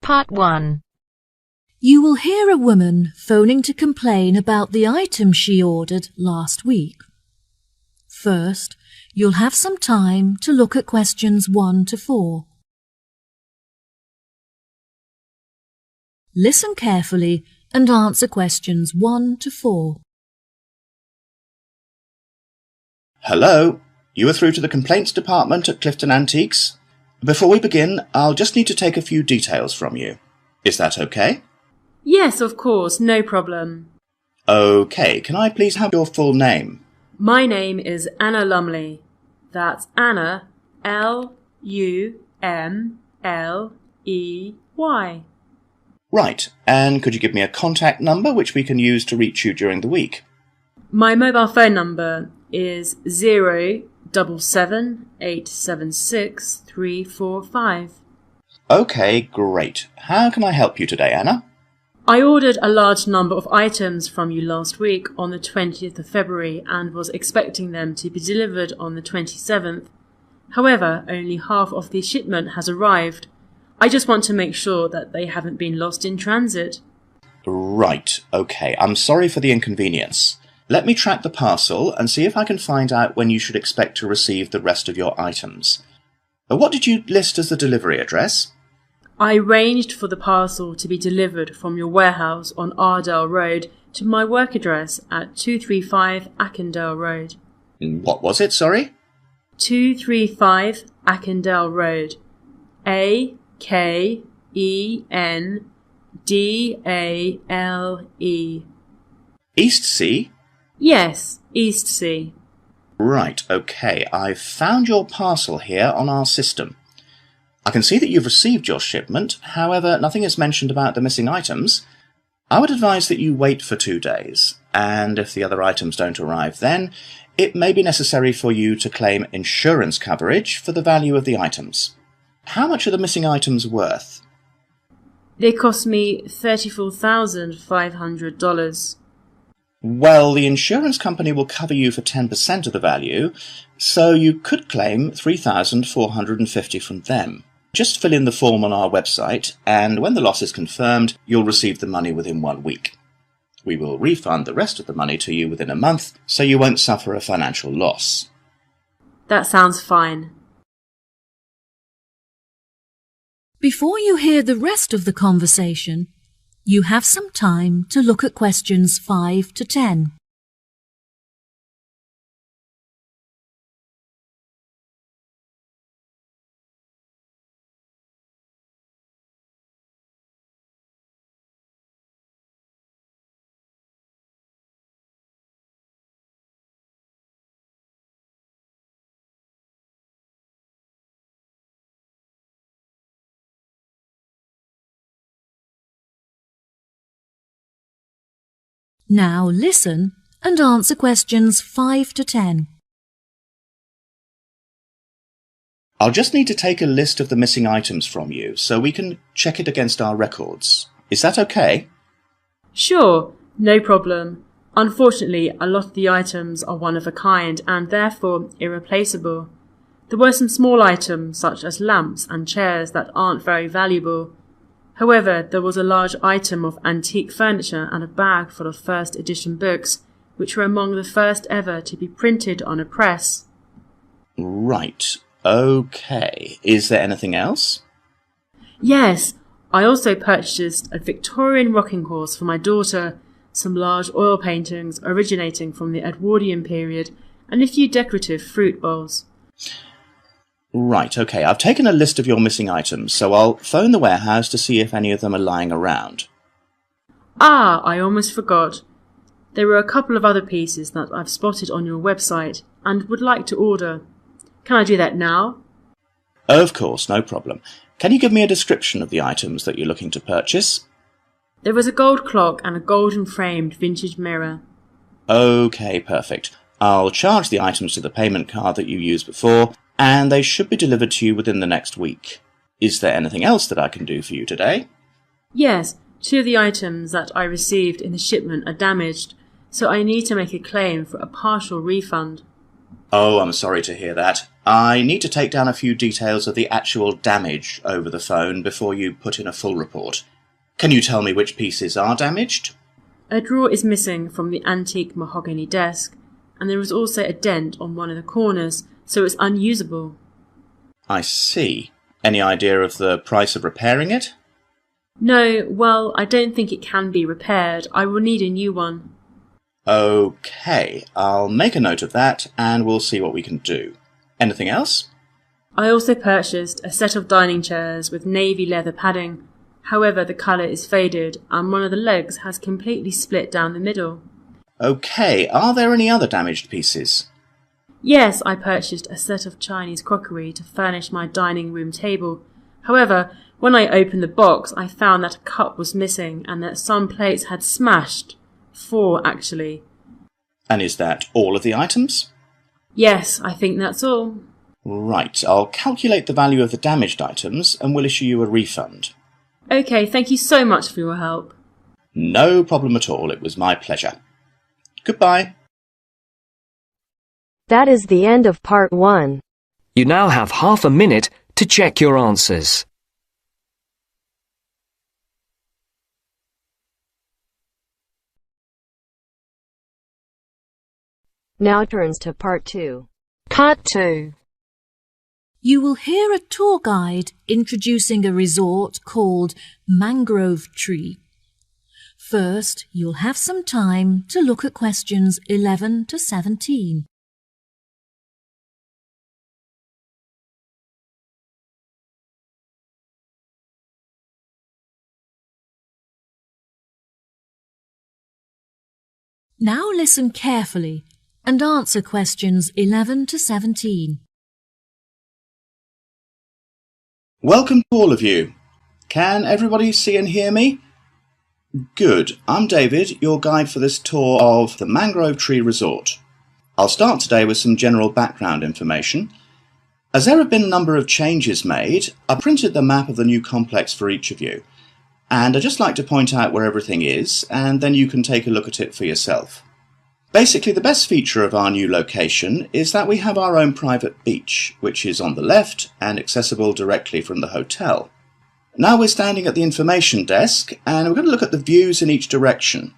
Part 1. You will hear a woman phoning to complain about the item she ordered last week. First, you'll have some time to look at questions 1 to 4. Listen carefully and answer questions 1 to 4. Hello, you are through to the complaints department at Clifton Antiques. Before we begin, I'll just need to take a few details from you. Is that okay? Yes, of course, no problem. Okay, can I please have your full name? My name is Anna Lumley. That's Anna, L-U-M-L-E-Y. Right, and could you give me a contact number which we can use to reach you during the week? My mobile phone number is 077-876-345. Okay, great. How can I help you today, Anna? I ordered a large number of items from you last week on the 20th of February and was expecting them to be delivered on the 27th. However, only half of the shipment has arrived. I just want to make sure that they haven't been lost in transit. Right, okay. I'm sorry for the inconvenience. Let me track the parcel and see if I can find out when you should expect to receive the rest of your items. What did you list as the delivery address? I arranged for the parcel to be delivered from your warehouse on Ardell Road to my work address at 235 Ackendale Road. What was it, sorry? 235 Ackendale Road. A-K-E-N-D-A-L-E. Eastsea? Yes, Eastsea. Right, okay. I've found your parcel here on our system. I can see that you've received your shipment, however, nothing is mentioned about the missing items. I would advise that you wait for 2 days, and if the other items don't arrive then, it may be necessary for you to claim insurance coverage for the value of the items. How much are the missing items worth? They cost me $34,500. Well, the insurance company will cover you for 10% of the value, so you could claim $3,450 from them. Just fill in the form on our website, and when the loss is confirmed, you'll receive the money within 1 week. We will refund the rest of the money to you within a month, so you won't suffer a financial loss. That sounds fine. Before you hear the rest of the conversation, you have some time to look at questions 5 to 10. Now listen and answer questions 5 to 10. I'll just need to take a list of the missing items from you so we can check it against our records. Is that okay? Sure, no problem. Unfortunately, a lot of the items are one of a kind and therefore irreplaceable. There were some small items such as lamps and chairs that aren't very valuable. However, there was a large item of antique furniture and a bag full of first edition books, which were among the first ever to be printed on a press. Right, okay. Is there anything else? Yes, I also purchased a Victorian rocking horse for my daughter, some large oil paintings originating from the Edwardian period, and a few decorative fruit bowls. Right, okay. I've taken a list of your missing items, so I'll phone the warehouse to see if any of them are lying around. Ah, I almost forgot. There were a couple of other pieces that I've spotted on your website and would like to order. Can I do that now? Of course, no problem. Can you give me a description of the items that you're looking to purchase? There was a gold clock and a golden framed vintage mirror. Okay, perfect. I'll charge the items to the payment card that you used before, and they should be delivered to you within the next week. Is there anything else that I can do for you today? Yes, 2 of the items that I received in the shipment are damaged, so I need to make a claim for a partial refund. Oh, I'm sorry to hear that. I need to take down a few details of the actual damage over the phone before you put in a full report. Can you tell me which pieces are damaged? A drawer is missing from the antique mahogany desk, and there is also a dent on one of the corners, so it's unusable. I see. Any idea of the price of repairing it? No, well, I don't think it can be repaired. I will need a new one. Okay, I'll make a note of that and we'll see what we can do. Anything else? I also purchased a set of dining chairs with navy leather padding. However, the colour is faded and one of the legs has completely split down the middle. Okay, are there any other damaged pieces? Yes, I purchased a set of Chinese crockery to furnish my dining room table. However, when I opened the box, I found that a cup was missing and that some plates had smashed. 4, actually. And is that all of the items? Yes, I think that's all. Right, I'll calculate the value of the damaged items and will issue you a refund. Okay, thank you so much for your help. No problem at all, it was my pleasure. Goodbye. That is the end of part 1. You now have half a minute to check your answers. Now turns to part 2. Part 2. You will hear a tour guide introducing a resort called Mangrove Tree. First, you'll have some time to look at questions 11 to 17. Now listen carefully and answer questions 11 to 17. Welcome to all of you. Can everybody see and hear me? Good. I'm David, your guide for this tour of the Mangrove Tree Resort. I'll start today with some general background information. As there have been a number of changes made, I printed the map of the new complex for each of you. And I'd just like to point out where everything is, and then you can take a look at it for yourself. Basically, the best feature of our new location is that we have our own private beach, which is on the left and accessible directly from the hotel. Now we're standing at the information desk, and we're going to look at the views in each direction.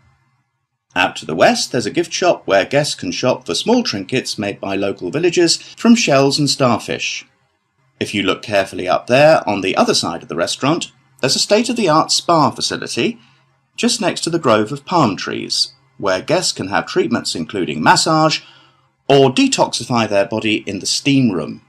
Out to the west, there's a gift shop where guests can shop for small trinkets made by local villagers from shells and starfish. If you look carefully up there, on the other side of the restaurant, there's a state-of-the-art spa facility just next to the grove of palm trees, where guests can have treatments including massage or detoxify their body in the steam room.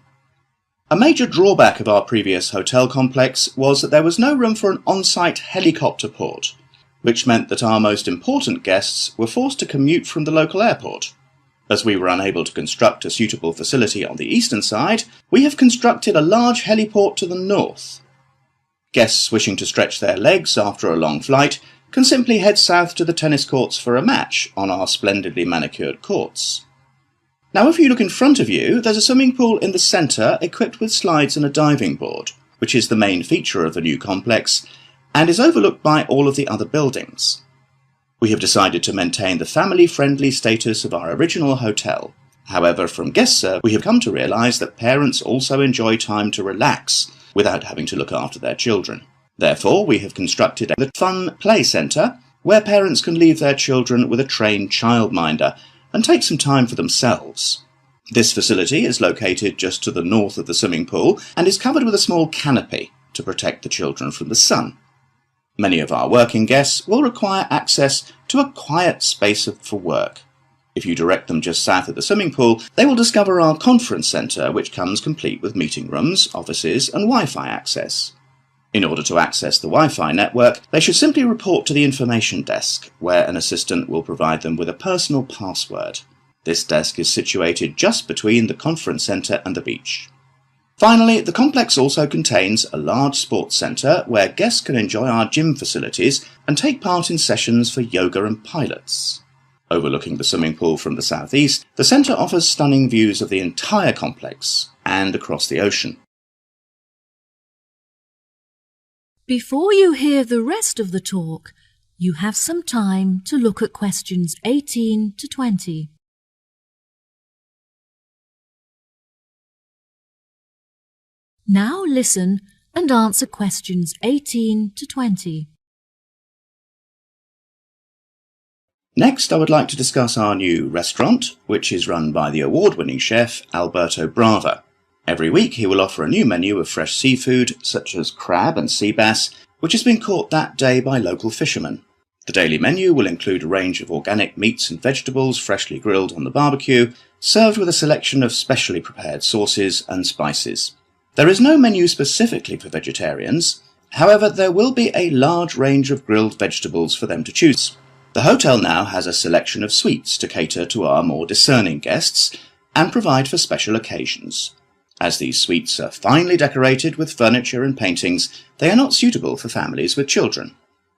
A major drawback of our previous hotel complex was that there was no room for an on-site helicopter port, which meant that our most important guests were forced to commute from the local airport. As we were unable to construct a suitable facility on the eastern side, we have constructed a large heliport to the north. Guests wishing to stretch their legs after a long flight can simply head south to the tennis courts for a match on our splendidly manicured courts. Now if you look in front of you, there's a swimming pool in the centre equipped with slides and a diving board, which is the main feature of the new complex and is overlooked by all of the other buildings. We have decided to maintain the family-friendly status of our original hotel. However, from guest service, we have come to realise that parents also enjoy time to relax without having to look after their children. Therefore, we have constructed a fun play centre where parents can leave their children with a trained childminder and take some time for themselves. This facility is located just to the north of the swimming pool and is covered with a small canopy to protect the children from the sun. Many of our working guests will require access to a quiet space for work. If you direct them just south of the swimming pool, they will discover our conference centre, which comes complete with meeting rooms, offices and Wi-Fi access. In order to access the Wi-Fi network, they should simply report to the information desk, where an assistant will provide them with a personal password. This desk is situated just between the conference centre and the beach. Finally, the complex also contains a large sports centre where guests can enjoy our gym facilities and take part in sessions for yoga and pilates. Overlooking the swimming pool from the southeast, the centre offers stunning views of the entire complex and across the ocean. Before you hear the rest of the talk, you have some time to look at questions 18 to 20. Now listen and answer questions 18 to 20. Next, I would like to discuss our new restaurant, which is run by the award-winning chef Alberto Brava. Every week he will offer a new menu of fresh seafood, such as crab and sea bass, which has been caught that day by local fishermen. The daily menu will include a range of organic meats and vegetables freshly grilled on the barbecue, served with a selection of specially prepared sauces and spices. There is no menu specifically for vegetarians. However, there will be a large range of grilled vegetables for them to choose. The hotel now has a selection of sweets to cater to our more discerning guests and provide for special occasions. As these sweets are finely decorated with furniture and paintings, they are not suitable for families with children.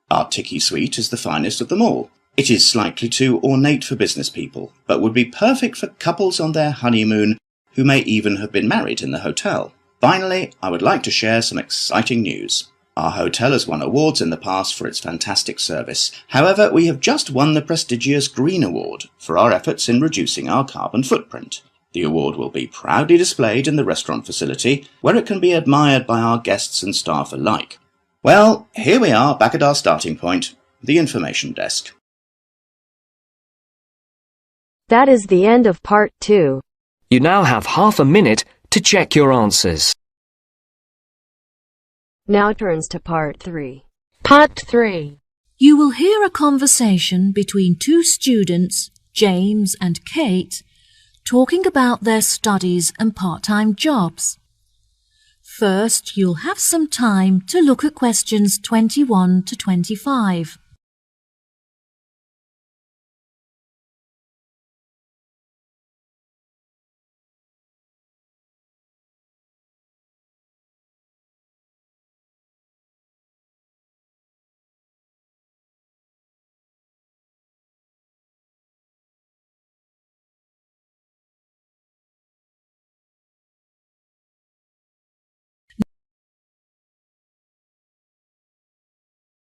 Our Tiki Sweet is the finest of them all. It is slightly too ornate for business people, but would be perfect for couples on their honeymoon who may even have been married in the hotel. Finally, I would like to share some exciting news. Our hotel has won awards in the past for its fantastic service. However, we have just won the prestigious Green Award for our efforts in reducing our carbon footprint. The award will be proudly displayed in the restaurant facility, where it can be admired by our guests and staff alike. Well, here we are back at our starting point, the information desk. That is the end of part 2. You now have half a minute to check your answers. Now turns to part 3. Part 3. You will hear a conversation between two students, James and Kate, talking about their studies and part-time jobs. First, you'll have some time to look at questions 21 to 25.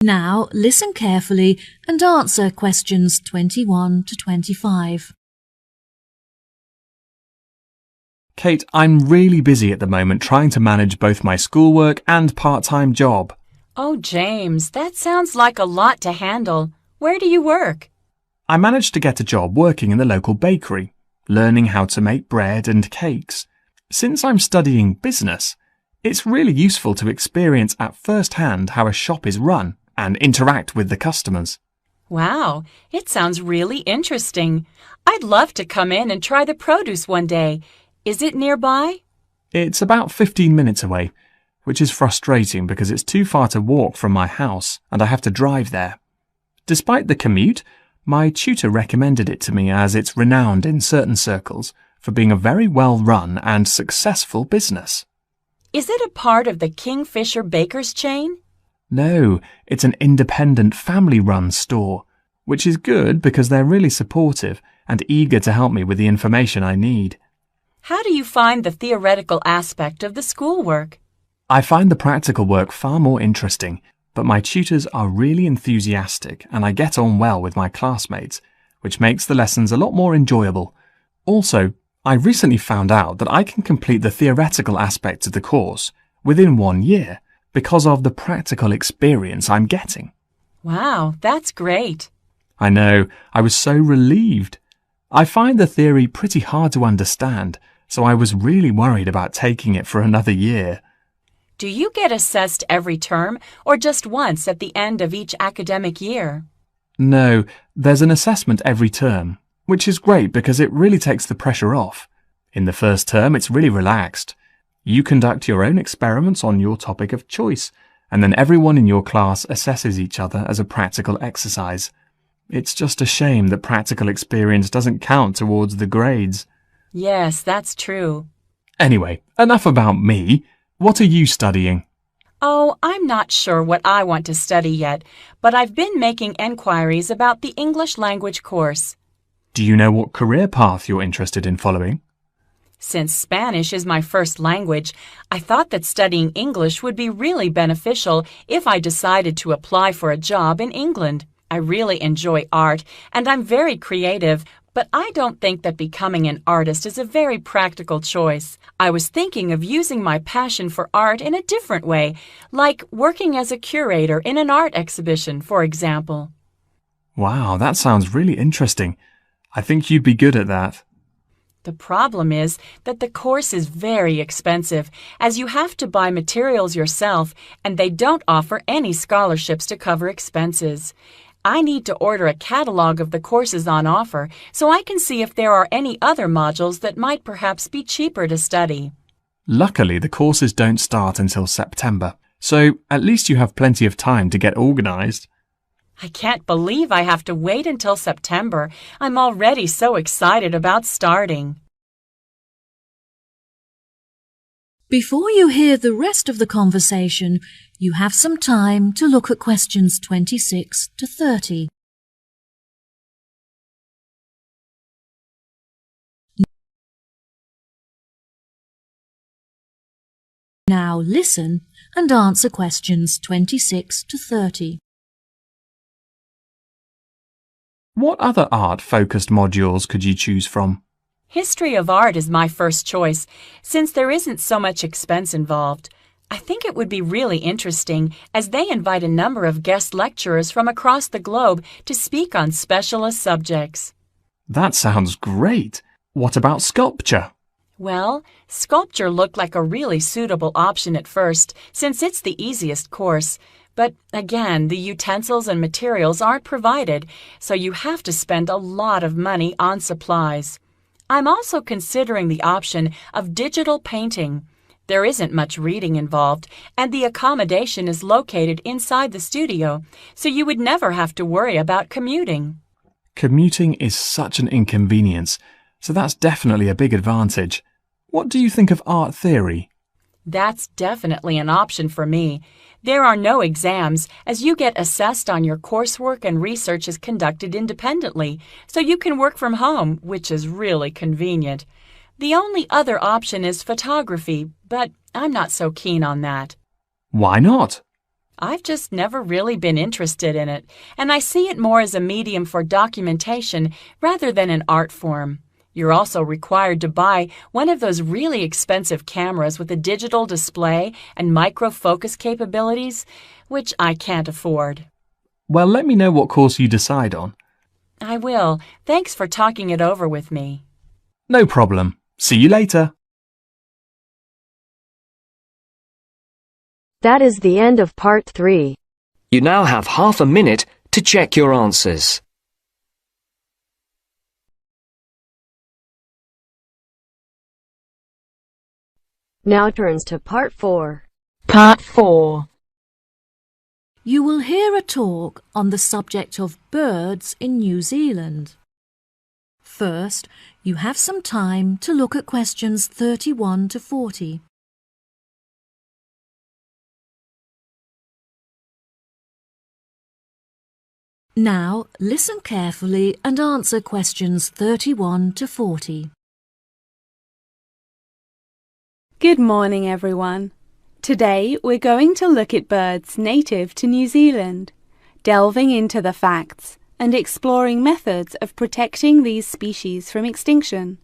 Now listen carefully and answer questions 21 to 25. Kate, I'm really busy at the moment trying to manage both my schoolwork and part-time job. Oh, James, that sounds like a lot to handle. Where do you work? I managed to get a job working in the local bakery, learning how to make bread and cakes. Since I'm studying business, it's really useful to experience at first hand how a shop is run and interact with the customers. Wow, it sounds really interesting. I'd love to come in and try the produce one day. Is it nearby? It's about 15 minutes away, which is frustrating because it's too far to walk from my house and I have to drive there. Despite the commute, my tutor recommended it to me as it's renowned in certain circles for being a very well-run and successful business. Is it a part of the Kingfisher Bakers chain? No, it's an independent family-run store, which is good because they're really supportive and eager to help me with the information I need. How do you find the theoretical aspect of the schoolwork? I find the practical work far more interesting, but my tutors are really enthusiastic and I get on well with my classmates, which makes the lessons a lot more enjoyable. Also, I recently found out that I can complete the theoretical aspects of the course within 1 year because of the practical experience I'm getting. Wow, that's great. I know, I was so relieved. I find the theory pretty hard to understand, so I was really worried about taking it for another year. Do you get assessed every term or just once at the end of each academic year? No, there's an assessment every term, which is great because it really takes the pressure off. In the first term, it's really relaxed. You conduct your own experiments on your topic of choice, and then everyone in your class assesses each other as a practical exercise. It's just a shame that practical experience doesn't count towards the grades. Yes, that's true. Anyway, enough about me. What are you studying? Oh, I'm not sure what I want to study yet, but I've been making enquiries about the English language course. Do you know what career path you're interested in following? Since Spanish is my first language, I thought that studying English would be really beneficial if I decided to apply for a job in England. I really enjoy art, and I'm very creative, but I don't think that becoming an artist is a very practical choice. I was thinking of using my passion for art in a different way, like working as a curator in an art exhibition, for example. Wow, that sounds really interesting. I think you'd be good at that. The problem is that the course is very expensive, as you have to buy materials yourself, and they don't offer any scholarships to cover expenses. I need to order a catalog of the courses on offer so I can see if there are any other modules that might perhaps be cheaper to study. Luckily, the courses don't start until September, so at least you have plenty of time to get organised. I can't believe I have to wait until September. I'm already so excited about starting. Before you hear the rest of the conversation, you have some time to look at questions 26 to 30. Now listen and answer questions 26 to 30. What other art-focused modules could you choose from? History of art is my first choice, since there isn't so much expense involved. I think it would be really interesting, as they invite a number of guest lecturers from across the globe to speak on specialist subjects. That sounds great. What about sculpture? Well, sculpture looked like a really suitable option at first, since it's the easiest course. But again, the utensils and materials aren't provided, so you have to spend a lot of money on supplies. I'm also considering the option of digital painting. There isn't much reading involved, and the accommodation is located inside the studio, so you would never have to worry about commuting. Commuting is such an inconvenience, so that's definitely a big advantage. What do you think of art theory? That's definitely an option for me. There are no exams, as you get assessed on your coursework and research is conducted independently, so you can work from home, which is really convenient. The only other option is photography, but I'm not so keen on that. Why not? I've just never really been interested in it, and I see it more as a medium for documentation rather than an art form. You're also required to buy one of those really expensive cameras with a digital display and micro-focus capabilities, which I can't afford. Well, let me know what course you decide on. I will. Thanks for talking it over with me. No problem. See you later. That is the end of part 3. You now have half a minute to check your answers. Now turns to part 4. Part 4. You will hear a talk on the subject of birds in New Zealand. First, you have some time to look at questions 31 to 40. Now, listen carefully and answer questions 31 to 40. Good morning, everyone. Today we're going to look at birds native to New Zealand, delving into the facts and exploring methods of protecting these species from extinction.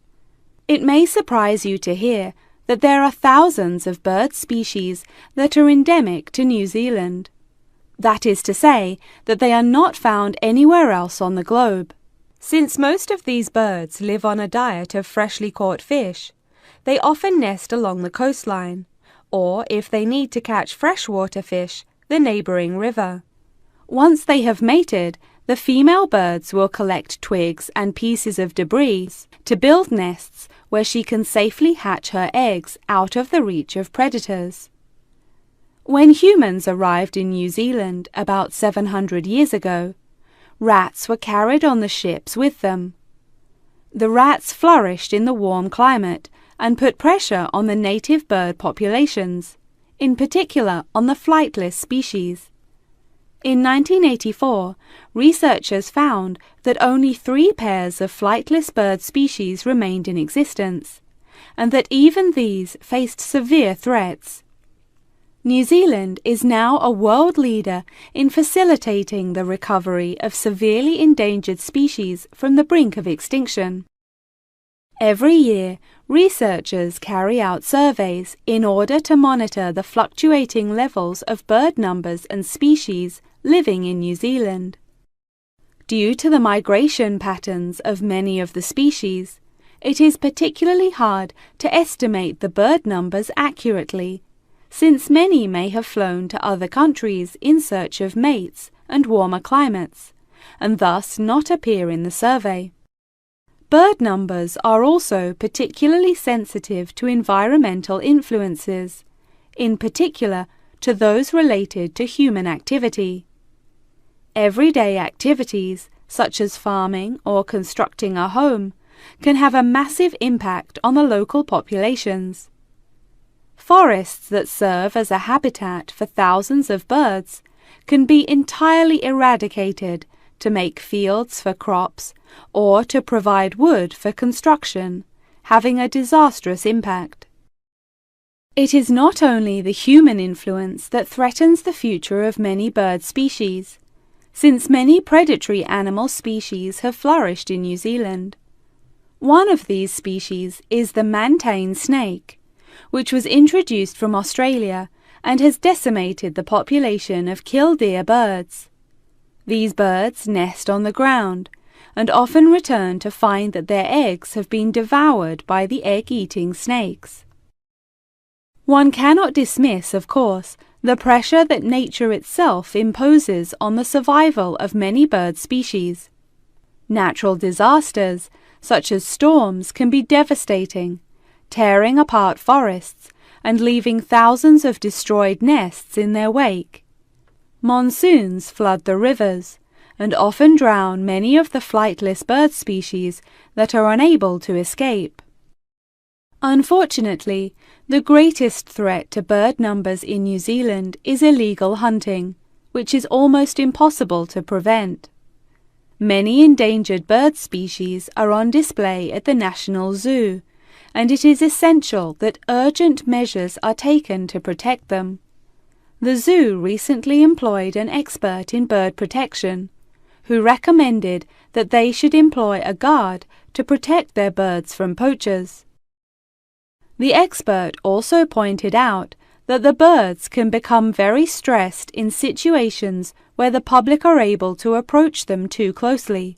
It may surprise you to hear that there are thousands of bird species that are endemic to New Zealand. That is to say that they are not found anywhere else on the globe. Since most of these birds live on a diet of freshly caught fish, they often nest along the coastline, or if they need to catch freshwater fish, the neighbouring river. Once they have mated, the female birds will collect twigs and pieces of debris to build nests where she can safely hatch her eggs out of the reach of predators. When humans arrived in New Zealand about 700 years ago, rats were carried on the ships with them. The rats flourished in the warm climate and put pressure on the native bird populations, in particular on the flightless species. In 1984, researchers found that only 3 pairs of flightless bird species remained in existence, and that even these faced severe threats. New Zealand is now a world leader in facilitating the recovery of severely endangered species from the brink of extinction. Every year, researchers carry out surveys in order to monitor the fluctuating levels of bird numbers and species living in New Zealand. Due to the migration patterns of many of the species, it is particularly hard to estimate the bird numbers accurately, since many may have flown to other countries in search of mates and warmer climates, and thus not appear in the survey. Bird numbers are also particularly sensitive to environmental influences, in particular to those related to human activity. Everyday activities, such as farming or constructing a home, can have a massive impact on the local populations. Forests that serve as a habitat for thousands of birds can be entirely eradicated to make fields for crops or to provide wood for construction, having a disastrous impact. It is not only the human influence that threatens the future of many bird species, since many predatory animal species have flourished in New Zealand. One of these species is the mantane snake, which was introduced from Australia and has decimated the population of killdeer birds. These birds nest on the ground and often return to find that their eggs have been devoured by the egg-eating snakes. One cannot dismiss, of course, the pressure that nature itself imposes on the survival of many bird species. Natural disasters, such as storms, can be devastating, tearing apart forests and leaving thousands of destroyed nests in their wake. Monsoons flood the rivers and often drown many of the flightless bird species that are unable to escape. Unfortunately, the greatest threat to bird numbers in New Zealand is illegal hunting, which is almost impossible to prevent. Many endangered bird species are on display at the National Zoo, and it is essential that urgent measures are taken to protect them. The zoo recently employed an expert in bird protection, who recommended that they should employ a guard to protect their birds from poachers. The expert also pointed out that the birds can become very stressed in situations where the public are able to approach them too closely,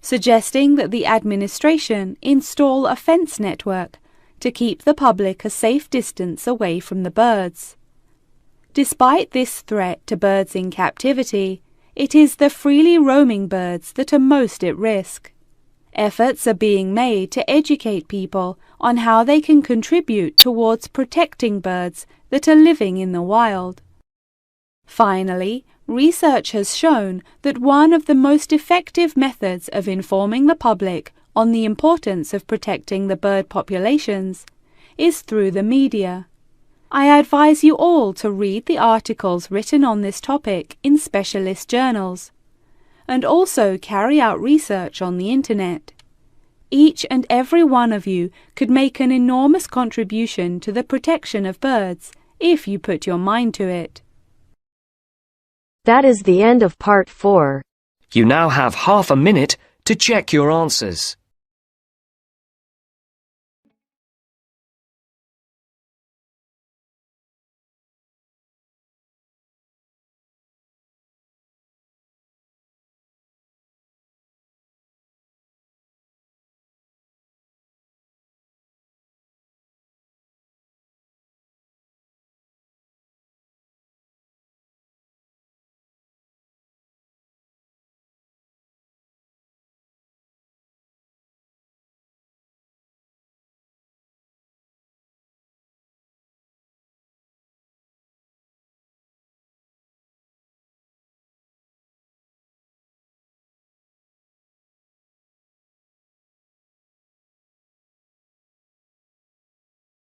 suggesting that the administration install a fence network to keep the public a safe distance away from the birds. Despite this threat to birds in captivity, it is the freely roaming birds that are most at risk. Efforts are being made to educate people on how they can contribute towards protecting birds that are living in the wild. Finally, research has shown that one of the most effective methods of informing the public on the importance of protecting the bird populations is through the media. I advise you all to read the articles written on this topic in specialist journals, and also carry out research on the internet. Each and every one of you could make an enormous contribution to the protection of birds if you put your mind to it. That is the end of part 4. You now have half a minute to check your answers.